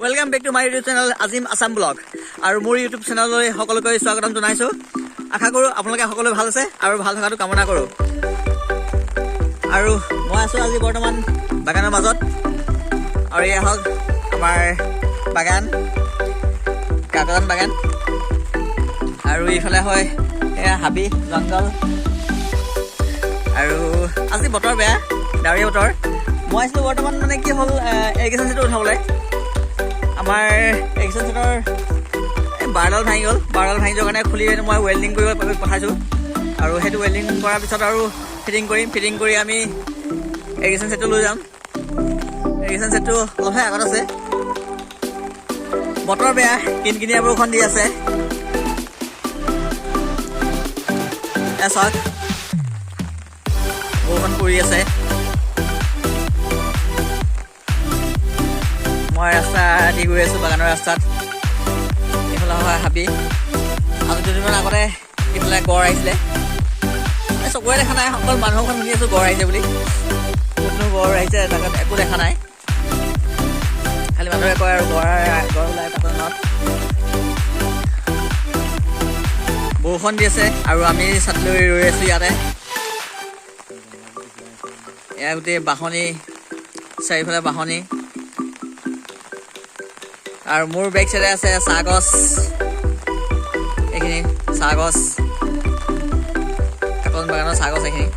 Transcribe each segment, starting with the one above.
Welcome back to my YouTube channel Azim Assam Blog. Our more YouTube channel সকলোকে স্বাগতম জনাইছো। আশা কৰো আপোনালোকে সকলো ভাল আছে আৰু ভাল থকাটো কামনা কৰো। আৰু মই আছো আজি বৰ্তমান বাগানৰ মাজত। আৰু এয়া হক আমাৰ বাগান কাকজান বাগান। আৰু এইফালে হয় এয়া হাবি জংগল। আৰু আজি বতৰ বেয়া, ডাৱৰীয়া বতৰ। মই আছিলো বৰ্তমান মানে কি হ'ল এগ্ৰিকালচাৰ চেটটো উঠাবলৈ। আমাৰ এগ্ৰিকালচাৰ চেটৰ বাৰডাল ভাঙি গ'ল। বাৰডাল ভাঙি যোৱাৰ কাৰণে খুলি মই ৱেল্ডিং কৰিব পঠাইছোঁ। আৰু সেইটো ৱেল্ডিং কৰাৰ পিছত আৰু ফিটিং কৰিম। ফিটিং কৰি আমি এগ্ৰিকালচাৰ চেটটো লৈ যাম। এগ্ৰিকালচাৰ চেটটো অলপহে আগত আছে। বতৰ বেয়া, কিনকিনীয়া বৰষুণ দি আছে। চাওক বৰষুণ পৰি আছে। মই ৰাস্তা দি গৈ আছোঁ বাগানৰ ৰাস্তাত। এইফালে হয় হাবি। আজি দুদিনমান আগতে এইফালে গড় আহিছিলে। চকুৰে দেখা নাই, অকল মানুহখন শুনি আছোঁ গড় আহিছে বুলি। ক'তনো গড় আহিছে তাত একো দেখা নাই। খালি মানুহে কয় আৰু গড় ওলাই কাকজানত। বৰষুণ দি আছে আৰু আমি ছাতি লৈ ৰৈ আছোঁ ইয়াতে। এয়া গোটেই বাঁহনি, চাৰিওফালে বাঁহনি। আৰু মোৰ বেক চাইডে আছে চাহ গছ। এইখিনি চাহ গছ, কাকজান বাগানৰ চাহ গছ এইখিনি।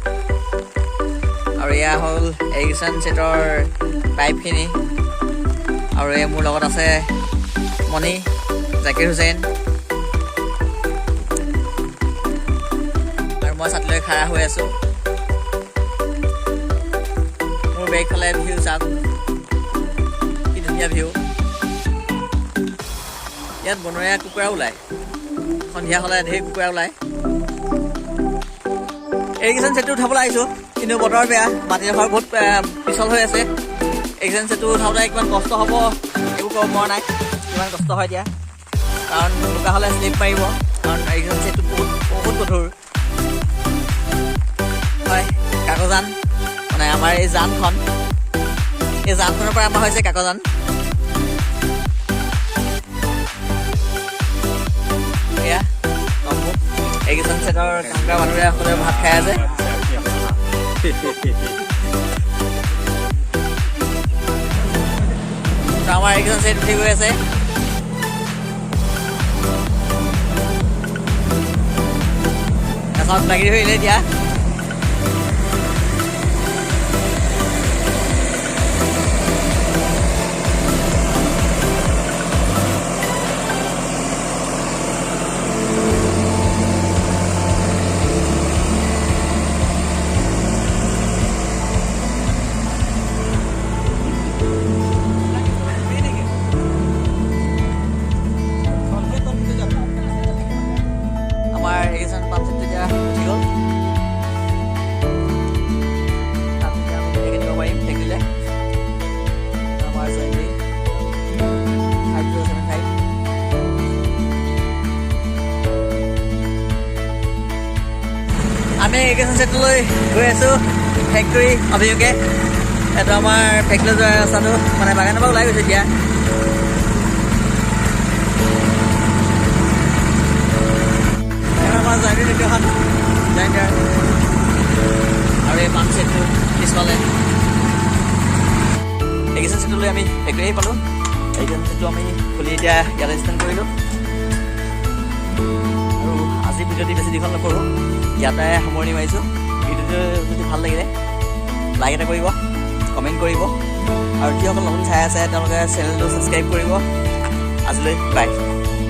আৰু এয়া হ'ল এগ্ৰিকালচাৰ চেটৰ পাইপখিনি। আৰু এই মোৰ লগত আছে মণি, জাকিৰ হুছেইন। আৰু মই ছাতি লৈ খাৰা হৈ আছোঁ। মোৰ বেকফালে ভিউ চাওক, কি ধুনীয়া ভিউ। ইয়াত বনৰীয়া কুকুৰা ওলায়। সন্ধিয়া হ'লে ঢেৰ কুকুৰা ওলায়। এগ্ৰিকালচাৰ চেটটো উঠাবলৈ আহিছোঁ, কিন্তু বতৰ বেয়া, মাটিডোখৰ বহুত পিছল হৈ আছে। এগ্ৰিকালচাৰ চেটটো উঠাবলৈ কিমান কষ্ট হ'ব একো ক'ব পৰা নাই। কিমান কষ্ট হয় এতিয়া, কাৰণ বোকা হ'লে শ্লিপ মাৰিব। কাৰণ এগ্ৰিকালচাৰ চেটটো বহুত গধুৰ হয়। কাকজান মানে আমাৰ এই জানখন, এই জানখনৰ পৰা আমাৰ হৈছে কাকজান। এয়া এগ্ৰিকালচাৰ চেটৰ কাম কৰা মানুহে সকলোৱে ভাত খাই আছে। আমাৰ এগ্ৰিকালচাৰ চেট উঠি গৈ আছে। লাগি ধৰিলে এতিয়া। আমি এগ্ৰিকালচাৰ চেটলৈ গৈ আছোঁ ফেক্টৰী অভিমুখে। এইটো আমাৰ ফেক্টৰীলৈ যোৱা ৰাস্তাটো, মানে বাগানৰ পৰা ওলাই গৈছোঁ এতিয়া। আমাৰ জয়ন্তী নদীখন, জয়ন্তী আৰু এই পাম্প চেটটো পিছফালে। এগ্ৰিকালচাৰ চেটলৈ আমি ফেক্টৰী আহি পালোঁ। এগ্ৰিকালচাৰ চেটটো আমি খুলি এতিয়া ইয়াতে ষ্টেণ্ড কৰিলোঁ। আৰু আজি ভিডিঅ'টি বেছি দীঘল নকৰোঁ, ইয়াতে সামৰণি মাৰিছোঁ। ভিডিঅ'টো যদি ভাল লাগিলে লাইক এটা কৰিব, কমেণ্ট কৰিব। আৰু যিসকল নতুন চাই আছে তেওঁলোকে চেনেলটো ছাবস্ক্ৰাইব কৰিব। আজিলৈ বাই।